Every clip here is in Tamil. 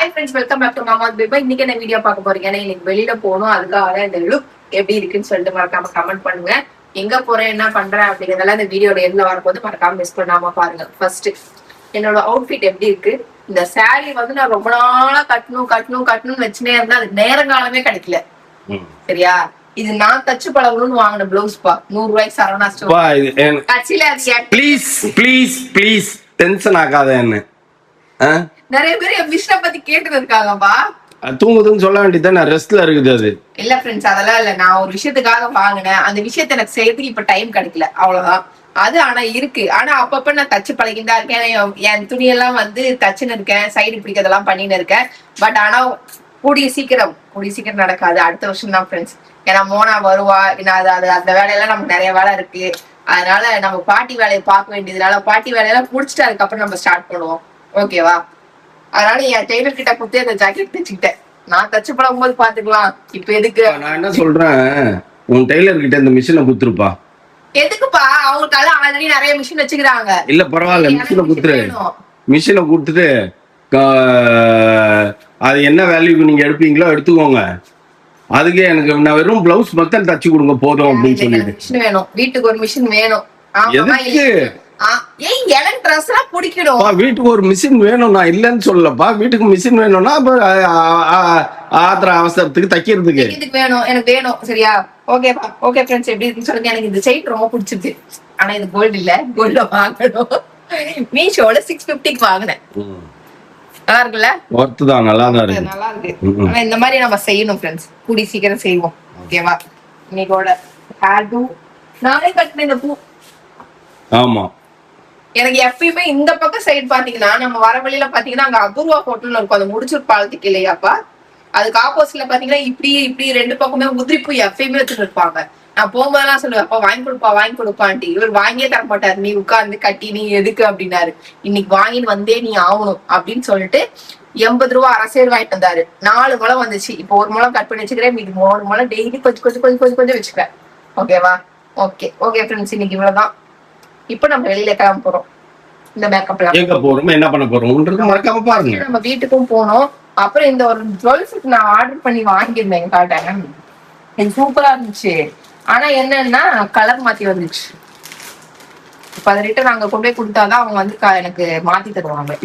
Hi friends, welcome back to மாமா பேபா. இன்னைக்கு என்ன வீடியோ பார்க்க போறீங்க? இன்னைக்கு வெளியில போகணும், அதுக்காக இந்த லுக் எப்படி இருக்குன்னு சொல்லிட்டு மறக்காம கமெண்ட் பண்ணுங்க. எங்க போறேன், என்ன பண்றேன் அப்படிங்கறதெல்லாம் இந்த வீடியோட எண்ட்ல வரும்போது மறக்காம மிஸ் பண்ணாம பாருங்க. ஃபர்ஸ்ட் என்னோட அவுட்ஃபிட் எப்படி இருக்கு. இந்த saree வந்து நான் ரொம்ப நாளா கட்டணும்னு வச்சுனே இருந்தா அது நேரங்காலமே கிடைக்கல. சரியா, இது நான் தச்சு பழகணும்னு வாங்கின பிளவுஸ் பா, 100 ரூபாய்க்கு சரவணா ஸ்டோர். கட்சியில ப்ளீஸ் டென்ஷன் ஆகாத என்ன. நிறைய பேர் என் மிஷினை பத்தி கேட்டு இருக்காங்கப்பா. தூங்குதுன்னு சொல்ல வேண்டியது, நான் ரெஸ்ட்ல இருக்குது. அது இல்ல ஃப்ரெண்ட்ஸ், அதெல்லாம் இல்ல. நான் ஒரு விஷயத்துக்காக வாங்கினேன், அந்த விஷயத்த எனக்கு செய்யறதுக்கு இப்ப டைம் கிடைக்கல, அவ்வளவுதான். அது ஆனா இருக்கு. ஆனா அப்பப்ப நான் தச்சு பழகிதான் இருக்கேன். என் துணியெல்லாம் வந்து தச்சுன்னு இருக்கேன், சைடு பிடிக்கிறதெல்லாம் பண்ணின்னு இருக்கேன். பட் ஆனா கூடிய சீக்கிரம் நடக்காது. அடுத்த வருஷம் தான் ஃப்ரெண்ட்ஸ். ஏன்னா மோனா வருவா, அந்த வேலையெல்லாம் நமக்கு நிறைய வேலை இருக்கு. அதனால நம்ம பாட்டி வேலையை பார்க்க வேண்டியதுனால பாட்டி வேலையெல்லாம் முடிச்சுட்டு அதுக்கப்புறம் நம்ம ஸ்டார்ட் பண்ணுவோம். ஓகேவா? அதனால என் டெய்லர் கிட்ட கொடுத்து அந்த ஜாக்கெட் தச்சுக்கிட்டேன். நான் தச்சு பழகும் போது பாத்துக்கலாம். இப்ப எதுக்கு? நான் என்ன சொல்றேன், உன் டெய்லர் கிட்ட இந்த மிஷினை குத்துருப்பா. எதுக்குப்பா? அவங்களுக்கு ஆல்ரெடி நிறைய மிஷின் வச்சுக்கிறாங்க. இல்ல பரவாயில்ல, மிஷினை குத்துரு. மிஷினை கொடுத்துட்டு அது என்ன வேல்யூக்கு நீங்க எடுப்பீங்களோ எடுத்துக்கோங்க. அதுக்கு எனக்கு நான் வெறும் பிளவுஸ் மட்டும் தச்சு கொடுங்க போதும் அப்படின்னு சொல்லிட்டு. மிஷின் வேணும், வீட்டுக்கு ஒரு மிஷின் வேணும். எதுக்கு? எனக்கு ட்ரெஸ் எல்லாம் பிடிக்கணும். வீட்டுக்கு ஒரு மிஷின் வேணும், நான் இல்லைன்னு சொல்லப்பா. வீட்டுக்கு மிஷின் வேணும்னா ஆத்திர அவசரத்துக்கு தைக்கிறதுக்கு வேணும், எனக்கு வேணும். சரியா? ஓகேப்பா. ஓகே ஃப்ரெண்ட்ஸ், எப்படி இருக்குன்னு சொல்லுங்க. எனக்கு இந்த செயின் ரொம்ப பிடிச்சிருக்கு. ஆனா இது கோல்டு இல்ல, கோல்ட வாங்கணும். மீஷோல 650க்கு வாங்கினேன். நல்லா இருக்குல்ல? ஒர்த்துதான், நல்லா தான் இருக்கு. நல்லா இருக்கு. ஆனா இந்த மாதிரி நம்ம செய்யணும் ஃப்ரெண்ட்ஸ், கூடி சீக்கிரம் செய்வோம். ஓகேவா? இன்னைக்கோட ஹேர் டூ நானே கட்டின இந்த பூ. ஆமா, எனக்கு எப்பயுமே இந்த பக்கம் சைடு பாத்தீங்கன்னா, நம்ம வர வழியில பாத்தீங்கன்னா அங்க அபூர்வா ஹோட்டல்னு இருக்கும், அந்த முடிச்சூர் பாலத்துக்கு இல்லையாப்பா. அதுக்கு ஆப்போசிட்ல பாத்தீங்கன்னா இப்படி ரெண்டு பக்கமே உதிரி பூ எப்பயுமே வச்சுட்டு இருப்பாங்க. நான் போகும்போதெல்லாம் சொல்லுவேன், அப்பா வாங்கி கொடுப்பான்ட்டு. இவர் வாங்கியே தர மாட்டாரு. நீ உட்கார்ந்து கட்டி நீ எதுக்கு அப்படின்னாரு. இன்னைக்கு வாங்கிட்டு வந்தே நீ ஆகணும் அப்படின்னு சொல்லிட்டு 80 ரூபா அரசேர் வாங்கிட்டு வந்தாரு. 4 முளை வந்துச்சு. இப்போ 1 முளை கட் பண்ணி வச்சுக்கிறேன், மீது 3 முளை டெய்லி கொஞ்சம் வச்சுக்கிறேன். ஓகேவா? ஓகே ஃப்ரெண்ட்ஸ், இன்னைக்கு இவ்வளவுதான். இப்ப நம்ம வெளியில கிளம்ப போறோம். இந்த மேக்கப் எங்க போறோம், என்ன பண்ண போறோம்ன்றது மறக்காம பாருங்க. நம்ம வீட்டுக்கும் போனோம். அப்புறம் இந்த ஒரு ஜுவல்ஸ் நான் ஆர்டர் பண்ணி வாங்கியிருந்தேன். காட்டேன், இது சூப்பரா இருந்துச்சு. ஆனா என்னன்னா கலர் மாத்தி வந்துச்சு. இப்ப அதை ரிட்டர்ன் அங்க கொண்டு போய் கொடுத்தாதான் அவங்க வந்து எனக்கு மாத்தி தருவாங்க.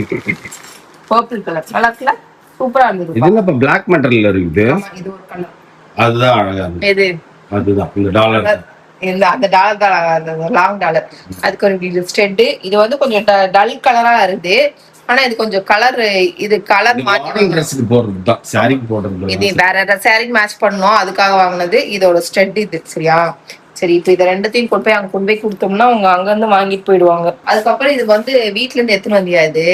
பர்பிள் கலர் நல்லா இருக்குல்ல? சூப்பரா இருந்தது. இது என்ன பிளாக் மெட்டல்ல இருக்குது? இது ஒரு கலர். அதுதான் அழகா இருக்கு. எது? அதுதான் இந்த டாலர். அந்த டாலர் தான், லாங் டாலர். அதுக்கு ஒரு ஸ்டெட். இது வந்து கொஞ்சம் டல் கலரா இருக்குது. ஆனா இது கொஞ்சம் கலர், இது கலர் மாத்தி ட்ரெஸ்க்கு போடுறதுதான், சாரிக்கு போடுறது. இது வேற சாரிக்கு மேட்ச் பண்ணோம், அதுக்காக வாங்கினது. இதோட ஸ்டெட் இது. சரியா? சரி, இப்ப இதை ரெண்டத்தையும் கொண்டு போய் அங்க கொண்டு போய் கொடுத்தோம்னா அவங்க அங்க இருந்து வாங்கிட்டு போயிடுவாங்க. அதுக்கப்புறம் இது வந்து வீட்டுல இருந்து எடுத்துன்னு வந்தியா? இது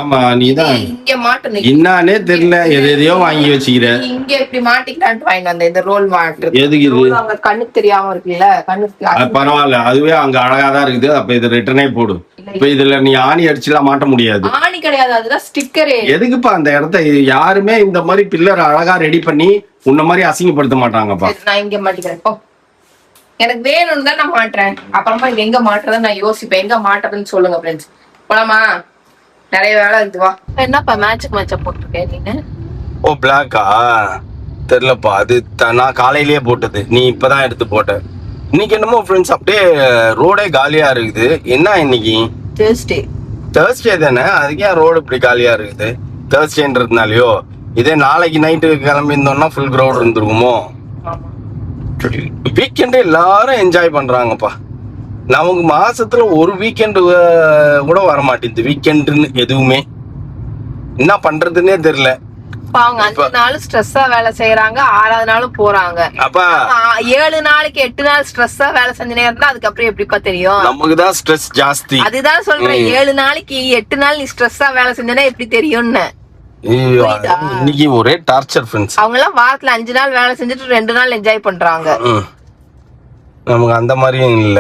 ஆமா, நீதான் இங்க மாட்டணும். என்னன்னே தெரியல, எதையோ வாங்கி வச்சுக்கிற. இங்க இப்படி மாட்டிக்கலான்ட்டு வாங்கிட்டு வந்தேன். இந்த ரோல் மாட்டு எதுக்கு இது? அவங்க கண்ணுக்கு தெரியாம இருக்குல்ல, கண்ணுக்கு பரவாயில்ல, அதுவே அங்க அழகாதான் இருக்குது. அப்ப இது ரிட்டர்னே போடு. இப்ப இதுல நீ ஆணி அடிச்சுலாம் மாட்ட முடியாது. ஆணி கிடையாது, அதுதான் ஸ்டிக்கரே. எதுக்குப்பா அந்த இடத்த யாருமே இந்த மாதிரி பில்லர் அழகா ரெடி பண்ணி உன்ன மாதிரி அசிங்கப்படுத்த மாட்டாங்கப்பா. நான் இங்க மாட்டிக்கிறேன். எனக்கு வேணும்னு தான் நான் மாட்டுறேன். அப்புறமா இது எங்க மாட்டுறதுன்னு நான் யோசிப்பேன். எங்க மாட்டுறதுன்னு சொல்லுங்க ஃப்ரெண்ட்ஸ். போலாமா? நிறைய வேலை இருக்குவா. என்னப்பா மேட்சுக்கு மேட்சா போட்டிருக்கேன் நீங்க? ஓ, பிளாக்கா? தெரியலப்பா, அது நான் காலையிலேயே போட்டது, நீ இப்பதான் எடுத்து போட்ட. இன்னைக்கு என்னமோ ஃப்ரெண்ட்ஸ் அப்படியே ரோடே காலியா இருக்குது. என்ன இன்னைக்கு? தேர்ஸ்டே தானே, அதுக்கே ரோடு இப்படி காலியா இருக்குது? தேர்ஸ்டேன்றதுனாலயோ? இதே நாளைக்கு நைட்டு கிளம்பி இருந்தோம்னா ஃபுல் கிரௌட் இருந்துருக்குமோ? வீக்கெண்டு எல்லாரும் என்ஜாய் பண்றாங்கப்பா. நமக்கு மாசத்துல ஒரு வீக்கெண்டு கூட வர மாட்டேங்குது. வீக்கெண்டுன்னு எதுவுமே என்ன பண்றதுன்னே தெரியல. அவங்க 5 நாள் ஸ்ட்ரெஸ்ஸா வேலை செய்யறாங்க, 6வது நாளும் போறாங்க. அப்ப 7 நாளைக்கு 8 நாள் ஸ்ட்ரெஸ்ஸா வேலை செஞ்சுனே இருந்தா அதுக்கப்புறம் எப்படிப்பா தெரியும்? நமக்குதான் ஸ்ட்ரெஸ் ஜாஸ்தி. அதுதான் சொல்றேன், 7 நாளைக்கு 8 நாள் நீ ஸ்ட்ரெஸ்ஸா வேலை செஞ்சனா எப்படி தெரியும்னு. இன்னைக்கு ஒரே டார்ச்சர் ஃப்ரெண்ட்ஸ். அவங்க எல்லாம் வாரத்துல 5 நாள் வேலை செஞ்சுட்டு 2 நாள் என்ஜாய் பண்றாங்க. நமக்கு அந்த மாதிரியும் இல்ல.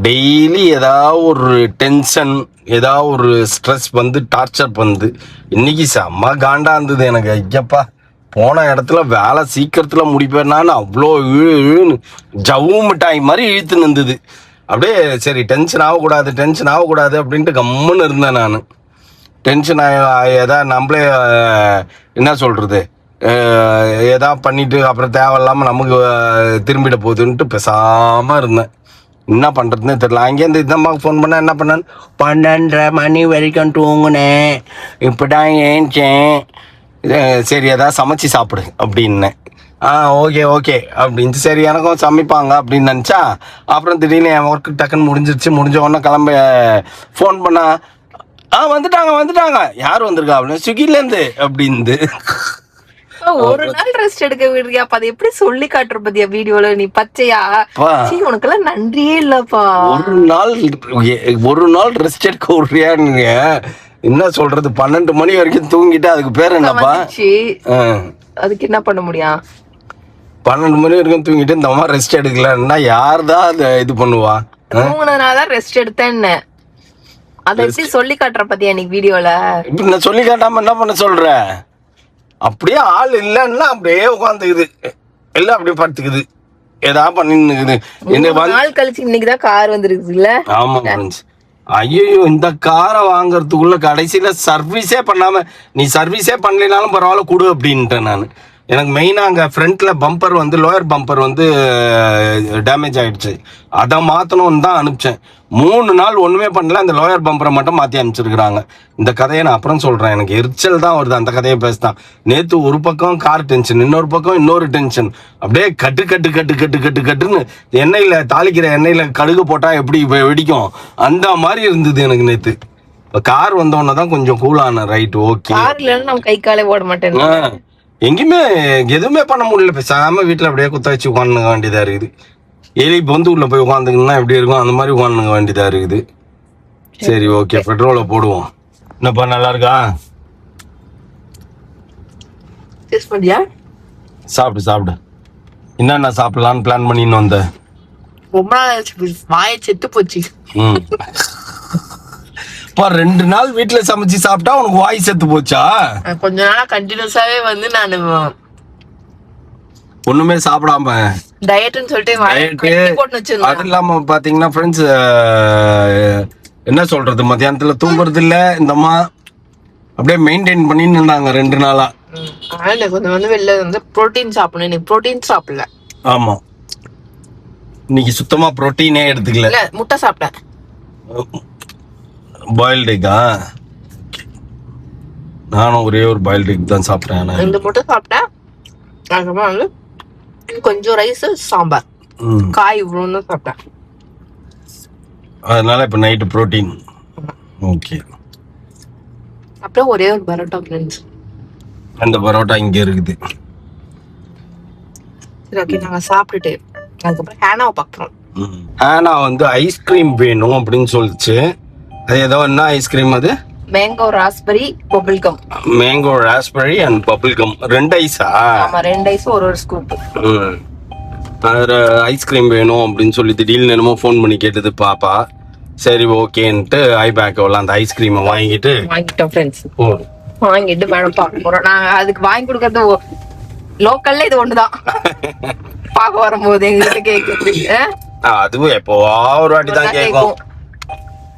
டெய்லி ஏதாவது ஒரு டென்ஷன், ஏதாவது ஒரு ஸ்ட்ரெஸ் வந்து டார்ச்சர் பண்ணுது. இன்னைக்கு செம்ம காண்டா இருந்தது எனக்கு. ஐயப்பா, போன இடத்துல வேலை சீக்கிரத்துல முடிப்பேன்னான்னு அவ்வளோ ஜவ்வு மிட்டாய் மாதிரி இழுத்து நின்றுது. அப்படியே சரி டென்ஷன் ஆகக்கூடாது அப்படின்ட்டு கம்முன்னு இருந்தேன் நான். டென்ஷன் ஏதாவது நம்மளே என்ன சொல்றது ஏதாவது பண்ணிட்டு அப்புறம் தேவையில்லாம நமக்கு திரும்பிட போகுதுன்ட்டு பேசாம இருந்தேன். என்ன பண்றதுன்னே தெரியல. அங்கேருந்து இதம்மாவுக்கு ஃபோன் பண்ண என்ன பண்ணேன், 12:30 மணி வரைக்கும் தூங்குனேன், இப்போதான் ஏஞ்சேன், சரி ஏதாவது சமைச்சு சாப்பிடு அப்படின்னேன். ஓகே ஓகே அப்படின்ட்டு சரி எனக்கும் சமைப்பாங்க அப்படின்னு நினச்சா, அப்புறம் திடீர்னு என் ஒர்க்கு டக்குன்னு முடிஞ்ச உடனே கிளம்ப ஃபோன் பண்ணா, வந்துட்டாங்க யார் வந்திருக்கா அப்படின்னு, ஸ்விக்கிலேருந்து அப்படின்னு. ஒரு நாள் ரெஸ்ட் எடுக்க விடுறியா? அதை எப்படி சொல்லி காட்டுற பத்தியா வீடியோல நீ பச்சையா? உனக்கெல்லாம் நன்றியே இல்லப்பா. ஒரு நாள் ரெஸ்ட் எடுக்க விடுறியான்னு என்ன சொல்றது, 12 மணி வரைக்கும் தூங்கிட்டு அதுக்கு பேர் என்னப்பா? அதுக்கு என்ன பண்ண முடியும்? 12 மணி வரைக்கும் தூங்கிட்டு இந்த மாதிரி ரெஸ்ட் எடுக்கலன்னா யார்தான் அதை இது பண்ணுவா? தூங்குனதுனாலதான் ரெஸ்ட் எடுத்தேன்னு அதை எப்படி சொல்லி காட்டுற பத்தியா நீ வீடியோல? இப்ப நான் சொல்லி காட்டாம என்ன பண்ண சொல்ற? அப்படியே ஆள் இல்லைன்னா அப்படியே உட்காந்துக்குது, எல்லாம் அப்படியே படுத்துக்குது, ஏதாவது பண்ணிருக்குது. நாள் கழிச்சு இன்னைக்குதான் கார் வந்துருக்குல்ல? ஆமா ஃப்ரெண்ட்ஸ். ஐயோ இந்த காரை வாங்குறதுக்குள்ள கடைசியில சர்வீஸே பண்ணாம, நீ சர்வீஸே பண்ணலைனாலும் பரவாயில்ல கொடு அப்படின்ட்டேன் நான். எனக்கு மெயினாக அங்கே ஃப்ரண்ட்ல பம்பர் வந்து லோயர் பம்பர் வந்து டேமேஜ் ஆயிடுச்சு, அதை மாற்றணும்னு தான் அனுப்பிச்சேன். 3 நாள் ஒன்றுமே பண்ணல, அந்த லோயர் பம்பரை மட்டும் மாற்றி அனுப்பிச்சிருக்கிறாங்க. இந்த கதையை நான் அப்புறம் சொல்கிறேன், எனக்கு எரிச்சல் தான் வருது அந்த கதையை பேசிதான். நேற்று ஒரு பக்கம் கார் டென்ஷன், இன்னொரு பக்கம் இன்னொரு டென்ஷன், அப்படியே கட்டுன்னு எண்ணெயில் தாளிக்கிற எண்ணெயில் கடுகு போட்டால் எப்படி வெடிக்கும் அந்த மாதிரி இருந்தது எனக்கு நேற்று. கார் வந்தோடனே தான் கொஞ்சம் கூலான. Right, okay. கார் இல்லைன்னா நம்ம கை காலே ஓட மாட்டேன், எங்கேயுமே எதுவுமே பண்ண முடியல. பேசாம வீட்டில் அப்படியே குத்த வச்சு உட்காந்துக்க வேண்டியதா இருக்குது. எலி பொந்து உள்ள போய் உட்காந்துங்கன்னா எப்படி இருக்கும் அந்த மாதிரி உட்காந்துக்க வேண்டியதா இருக்குது. சரி ஓகே, பெட்ரோலை போடுவோம். என்னப்பா நல்லா இருக்கா? சாப்பிடு. என்னென்ன சாப்பிடலான்னு பிளான் பண்ணின்னு வந்த? ரொம்ப நாள் வாயை செத்து போச்சு. 2 நாள் வீட்டுல சமைச்சு சாப்பிட்டா உனக்கு வாய் செத்து போச்சா? கொஞ்ச நாளா கண்டினியூஸாவே வந்து நான் ஒண்ணுமே சாப்பிடாம டயட்னு சொல்லிட்டு அது இல்லாம பாத்தீங்கன்னா ஃப்ரெண்ட்ஸ், என்ன சொல்றது, மத்தியானத்துல தூங்குறது இல்ல, இந்த அம்மா அப்படியே மெயின்டைன் பண்ணிட்டு இருந்தாங்க 2 நாளா. கொஞ்சம் வந்து வெளில வந்து புரோட்டீன் சாப்பிடணும், நீ புரோட்டீன் சாப்பிடல. ஆமா, இன்னைக்கு சுத்தமா புரோட்டீனே எடுத்துக்கல. முட்டை சாப்பிட்டேன், பாயில்டு எக்கா. நானும் ஒரே ஒரு பாயில்டு எக் தான் சாப்பிட்டேன். இந்த முட்டை சாப்பிட்டேன், அதுக்கப்புறம் வந்து கொஞ்சம் ரைஸ் சாம்பார் காய் இவ்வளவு சாப்பிட்டேன். அதனால இப்ப நைட்டு புரோட்டீன். ஓகே. அப்புறம் ஒரே ஒரு பரோட்டா ஃப்ரெண்ட்ஸ், அந்த பரோட்டா இங்க இருக்குது. சரி ஓகே, நாங்க சாப்பிட்டுட்டு அதுக்கப்புறம் ஹேனாவை பார்க்குறோம். ஹேனா வந்து ஐஸ்கிரீம் வேணும் அப்படின்னு சொல்லிச்சு. அது ஏதோ என்ன ஐஸ்கிரீம்? அது mango raspberry bubble gum. Mango raspberry and bubble gum 2 ஐஸா? ஆமா, 2 ஐஸ் ஒரு ஸ்கூப். ஐஸ்கிரீம் வேணும் அப்படின்னு சொல்லி திடீர்னு என்னமோ ஃபோன் பண்ணி கேட்டது பாப்பா. சரி ஓகேன்ட்டு ஐபேக்கோல அந்த ஐஸ்கிரீமை வாங்கிட்டோம் ஃப்ரெண்ட்ஸ். வாங்கிட்டு மேடம் பார்க்க போறோம். நாங்க அதுக்கு வாங்கி கொடுக்கறது லோக்கல்ல இது ஒண்ணுதான். பார்க்க வரும்போது எங்களுக்கு கேக்குது, அதுவும் எப்போ ஒரு வாட்டி தான் கேட்கும்,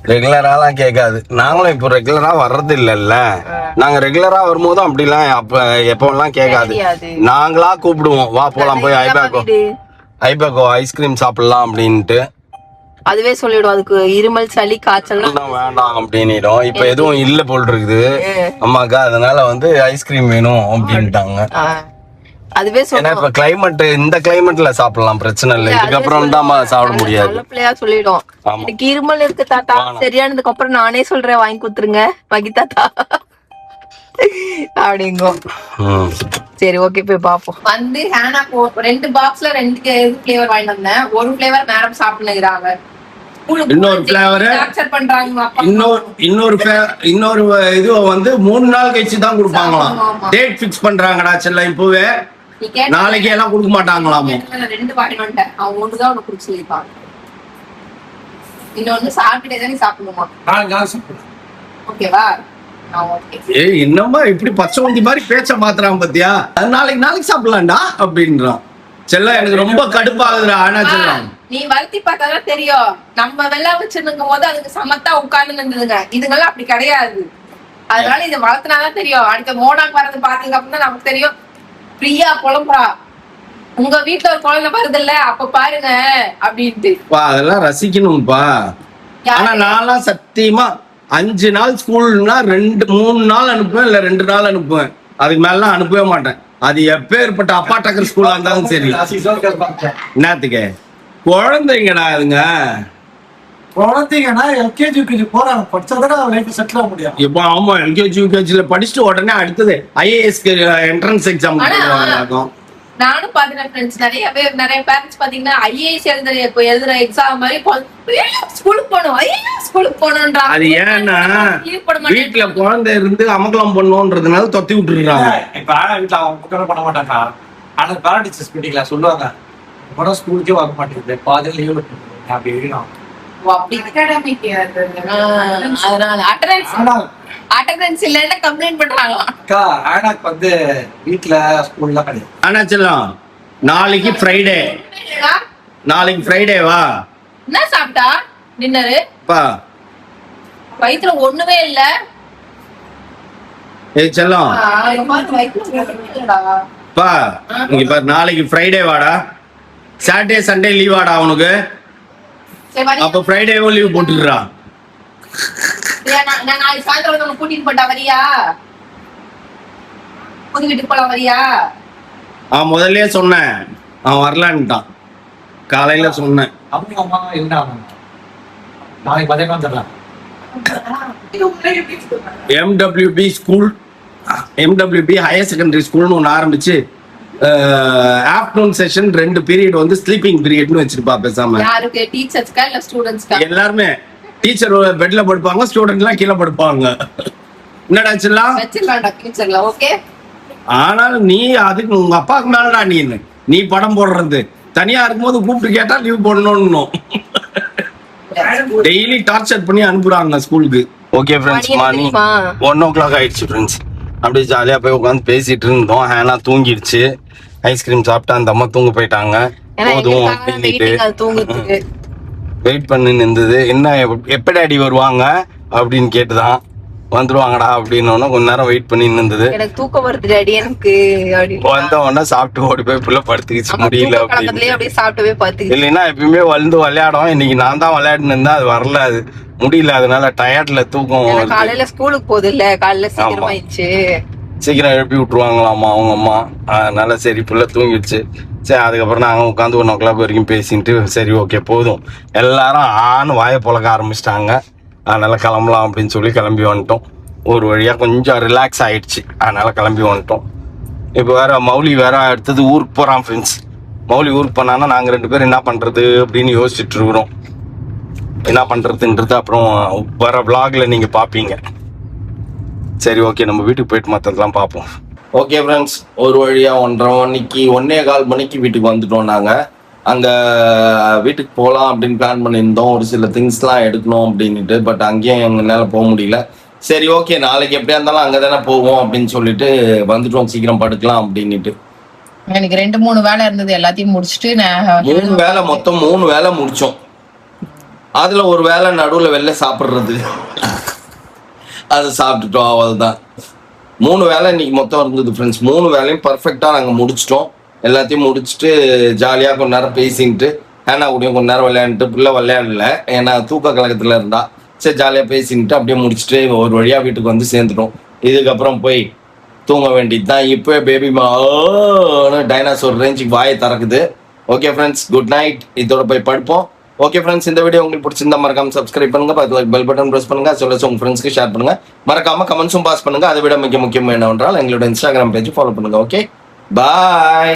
ரெகுலராலாம் கேட்காது. நாங்களும் இப்போ ரெகுலரா வர்றது இல்லைல்ல, நாங்க ரெகுலரா வரும்போதும் அப்படிலாம் எப்பெல்லாம் கேட்காது. நாங்களா கூப்பிடுவோம், வா போலாம் போய் ஐபேக்கோ ஐஸ்கிரீம் சாப்பிடலாம் அப்படின்ட்டு. அதுவே சொல்லிடும், அதுக்கு இருமல் சளி காய்ச்சல் வேண்டாம் அப்படின்னுடும். இப்ப எதுவும் இல்ல போல் இருக்குது அம்மாக்கா, அதனால வந்து ஐஸ்கிரீம் வேணும் அப்படின்ட்டாங்க. அதுவே ஏன்னா இப்ப கிளைமேட், இந்த கிளைமேட்ல சாப்பிடலாம், பிரச்சனை இல்லை. இதுக்கப்புறம் தான் சாப்பிட முடியாது. சொல்லிடும், எனக்கு இருமல் இருக்கு தாத்தா, சரியானதுக்கு அப்புறம் நானே சொல்றேன் வாங்கி கொடுத்துருங்க மகி தாத்தா அப்படிங்கோ. சரி ஓகே, போய் பாப்போம். வந்து ஹேனா 2 பாக்ஸ்ல 2 ஃபிளேவர் வாங்கிட்டு வந்தேன். ஒரு ஃபிளேவர் மேடம் சாப்பிட்டுக்கிறாங்க, இன்னொரு ஃபிளேவர் இன்னொரு இது வந்து 3 நாள் கழிச்சு தான் கொடுப்பாங்களாம். டேட் ஃபிக்ஸ் பண்றாங்கடா செல்ல, இப்பவே நாளைக்கு எல்லாம் கொடுக்க மாட்டாங்களாமோ. 2 வாங்கிட்டு வந்துட்டேன், அவங்க 1 தான் உனக்கு குடிச்சு சொல்லிப்பாங்க. இன்னொன்னு சாப்பிட்டே தான் நீ சாப்பிடணுமா? ஓகேவா? ஏய் என்னம்மா இப்படி பச்சை மாதிரி பேச்ச மாத்துறான் பாத்தியா? நாளைக்கு சாப்பிடலாம்டா அப்படின்றான். செல்ல எனக்கு ரொம்ப கடுப்பாகுதுடா. ஆனா செல்லம், நீ வருத்தி பார்த்தாதான் தெரியும். நம்ம வெள்ளை வச்சிருக்கும் போது அதுக்கு சமத்தா உட்கார்ந்து இருந்ததுங்க, இதுங்கெல்லாம் அப்படி கிடையாது. அதனால இதை வளர்த்துனாதான் தெரியும். அடுத்த மோனாக்கு வர்றது பாத்தீங்க அப்படின்னா நமக்கு தெரியும். பிரியா புலம்புறா, உங்க வீட்டுல ஒரு குழந்தை வருது இல்ல, அப்ப பாருங்க அப்படின்ட்டு. அதெல்லாம் ரசிக்கணும்பா. ஆனா நான்லாம் சத்தியமா 5 நாள் ஸ்கூல்னா 2-3 நாள் அனுப்புவேன், இல்ல 2 நாள் அனுப்புவேன். அதுக்கு மேலாம் அனுப்பவே மாட்டேன். அது எப்பேற்பட்ட அப்பா டக்கர் ஸ்கூலா இருந்தாலும் சரி. என்னத்துக்கு குழந்தைங்கடா அதுங்க, குழந்தைங்கன்னா எல்கேஜி யூகேஜி போறாங்க, படிச்சாதான் லைஃப் செட்டில் ஆக முடியும். இப்போ ஆமா எல்கேஜி யூகேஜில படிச்சுட்டு உடனே அடுத்தது ஐஏஎஸ்க்கு என்ட்ரன்ஸ் எக்ஸாம் ஆகும். நானும் பாத்தீங்கன்னா ஃப்ரெண்ட்ஸ் நிறைய பேரண்ட்ஸ் பாத்தீங்கன்னா ஐஏஎஸ் எழுதுற எக்ஸாம் மாதிரி ஸ்கூலுக்கு போகணும், ஸ்கூலுக்கு போகணும்ன்றாங்க. அது ஏன்னா வீட்டுல குழந்தை இருந்து அமகலம் பண்ணுன்றதுனால தொத்தி விட்டுருக்காங்க. இப்ப வீட்டுல அவங்க பண்ண மாட்டாங்க. ஆனா பேரண்ட் டீச்சர்ஸ் மீட்டிங்ல சொல்லுவாங்க, படம் ஸ்கூலுக்கே வர மாட்டேங்குது, பாதி லீவ் அப்படி இருக்கணும். அதனால அட்டெண்டன்ஸ் இல்லைன்னா கம்ப்ளைண்ட் பண்றாங்களாம். அக்கா ஆனாக்கு வந்து வீட்டுல ஸ்கூல்ல கிடையாது. ஆனா செல்லம் நாளைக்கு ஃப்ரைடே, நாளைக்கு ஃப்ரைடேவா? என்ன சாப்பிட்டா டின்னரு? பா வயித்துல ஒண்ணுமே இல்ல. ஏய் செல்லம் பா, இங்க பாரு, நாளைக்கு ஃப்ரைடே வாடா, சாட்டர்டே சண்டே லீவ் வாடா அவனுக்கு. அப்ப ஃப்ரைடேவும் லீவ் போட்டுடுறா. நான் நாளைக்கு சாயந்தரம் வந்து கூட்டிட்டு போட்டா வரியா? புது வீட்டுக்கு போலாம் வரியா? முதல்ல சொன்னேன், அவன் வரலான்ட்டான். காலையில சொன்னேன். அவங்க அம்மா என்ன நாளைக்கு பதினொன்று தரலாம். எம்டபிள்யூபி ஸ்கூல், எம்டபிள்யூபி ஹையர் செகண்டரி ஸ்கூல்னு ஒன்று ஆரம்பிச்சு ஆஃப்டர்நூன் செஷன் 2 பீரியட் வந்து ஸ்லீப்பிங் பீரியட்னு வச்சிருப்பா. பேசாம யாருக்கு? டீச்சர்ஸ்க்கா இல்ல ஸ்டூடண்ட்ஸ்க்கா? எல்லாருமே. டீச்சர் பெட்ல படுப்பாங்க, ஸ்டூடெண்ட் எல்லாம் கீழே படுப்பாங்க. என்னடா வச்சிடலாம்டா ஃபியூச்சர்ல. ஓகே. ஆனாலும் நீ அதுக்கு உங்க அப்பாவுக்கு மேலடா நீ படம் போடுறது. தனியா இருக்கும்போது கூப்பிட்டு கேட்டா லீவ் போடணும். டெய்லி டார்ச்சர் பண்ணி அனுப்புறாங்க ஸ்கூலுக்கு. ஓகே ஃப்ரெண்ட்ஸ், மணி 1 o'clock ஆயிடுச்சு ஃப்ரெண்ட்ஸ். அப்படியே ஜாலியா போய் உட்காந்து பேசிட்டு இருந்தோம். ஹேனா தூங்கிடுச்சு. ஐஸ்கிரீம் சாப்பிட்டா அந்த அம்மா தூங்க போயிட்டாங்க. போதும் அப்படின்ட்டு வெயிட் பண்ணி இருந்தது. என்ன எப்படி அடி வருவாங்க அப்படின்னு கேட்டுதான். வந்துருவாங்கடா அப்படின்னு கொஞ்ச நேரம் வெயிட் பண்ணி இருந்தது. எனக்கு தூக்கம் வருது டாடி எனக்கு. வந்த உடனே சாப்பிட்டு ஓடி போய் புள்ள படுத்துக்கிச்சு, முடியல அப்படியே சாப்பிட்டு போய் பார்த்து. இல்லைன்னா எப்பயுமே வந்து விளையாடும். இன்னைக்கு நான் தான் விளையாடுன்னு இருந்தா அது வரல, அது முடியல. அதனால டயர்ட்ல தூக்கம். காலையில ஸ்கூலுக்கு போகுது இல்ல, காலையில சீக்கிரம் ஆயிடுச்சு. சீக்கிரம் எழுப்பி விட்டுருவாங்களாமா அவங்க அம்மா. அதனால சரி புள்ள தூங்கிடுச்சு. சரி அதுக்கப்புறம் நாங்கள் உட்காந்து 1 o'clock வரைக்கும் பேசிட்டு சரி ஓகே போதும் எல்லாரும் ஆன்னு வாயை புழக்க ஆரம்பிச்சிட்டாங்க. அதனால கிளம்பலாம் அப்படின்னு சொல்லி கிளம்பி வந்துட்டோம். ஒரு வழியா கொஞ்சம் ரிலாக்ஸ் ஆயிடுச்சு. அதனால கிளம்பி வந்துட்டோம். இப்போ வேற மௌலி வேற அடுத்தது ஊருக்கு போறான் ஃப்ரெண்ட்ஸ். மௌலி ஊருக்கு போனான்னா நாங்கள் 2 பேரும் என்ன பண்றது அப்படின்னு யோசிச்சுட்டு இருக்கிறோம். என்ன பண்றதுன்றது அப்புறம் வர vlogல நீங்க பாப்பீங்க. சரி ஓகே, நம்ம வீட்டுக்கு போயிட்டு மற்றதெல்லாம் பார்ப்போம். ஓகே ஃப்ரெண்ட்ஸ், ஒரு வழியா 1:15 மணிக்கு வீட்டுக்கு வந்துட்டோம். நாங்கள் அங்கே வீட்டுக்கு போகலாம் அப்படின்னு பிளான் பண்ணியிருந்தோம். ஒரு சில திங்ஸ்லாம் எடுக்கணும் அப்படின்ட்டு. பட் அங்கேயும் எங்களால் போக முடியல. சரி ஓகே, நாளைக்கு எப்படியா இருந்தாலும் அங்கே தானே போவோம் அப்படின்னு சொல்லிட்டு வந்துட்டோம். சீக்கிரம் படுக்கலாம் அப்படின்ட்டு. எனக்கு 2-3 வேலை இருந்தது, எல்லாத்தையும் முடிச்சுட்டு 3 வேலை, மொத்தம் 3 வேலை முடிச்சோம். அதுல ஒரு வேலை நடுவில் வெளில சாப்பிட்றது, அதை சாப்பிட்டுட்டோம். அவ்வளோதான். 3 வேலை இன்னைக்கு மொத்தம் இருந்தது ஃப்ரெண்ட்ஸ். 3 வேலையும் பர்ஃபெக்டாக நாங்கள் முடிச்சிட்டோம். எல்லாத்தையும் முடிச்சுட்டு ஜாலியாக கொஞ்ச நேரம் பேசிட்டு ஏன்னா கூடயும் கொஞ்ச நேரம் விளையாண்டுட்டு, பிள்ளை விளையாடல ஏன்னா தூக்க கலக்கத்தில் இருந்தா. சரி ஜாலியாக பேசிட்டு அப்படியே முடிச்சுட்டு ஒரு வழியாக வீட்டுக்கு வந்து சேர்ந்துட்டோம். இதுக்கப்புறம் போய் தூங்க வேண்டியது தான். இப்போ பேபி டைனாசோர் ரேஞ்சுக்கு வாயை திறக்குது. Okay friends, good night. இதோட போய் படுப்போம். ஓகே ஃப்ரெண்ட்ஸ், இந்த வீடியோ உங்களுக்கு பிடிச்சிருந்தா மறக்காம சப்ஸ்கிரைப் பண்ணுங்க, பக்கத்துல பெல் பட்டன் பிரஸ் பண்ணுங்க, சொல்ல உங்க ஃப்ரெண்ட்ஸ்க்கு ஷேர் பண்ணுங்க, மறக்காம கமெண்ட்ஸும் பாஸ் பண்ணுங்க. அதை விட மிக முக்கியம் என்னவென்றால் எங்களோட இன்ஸ்டாகிராம் பேஜ் ஃபாலோ பண்ணுங்க. ஓகே, பாய்.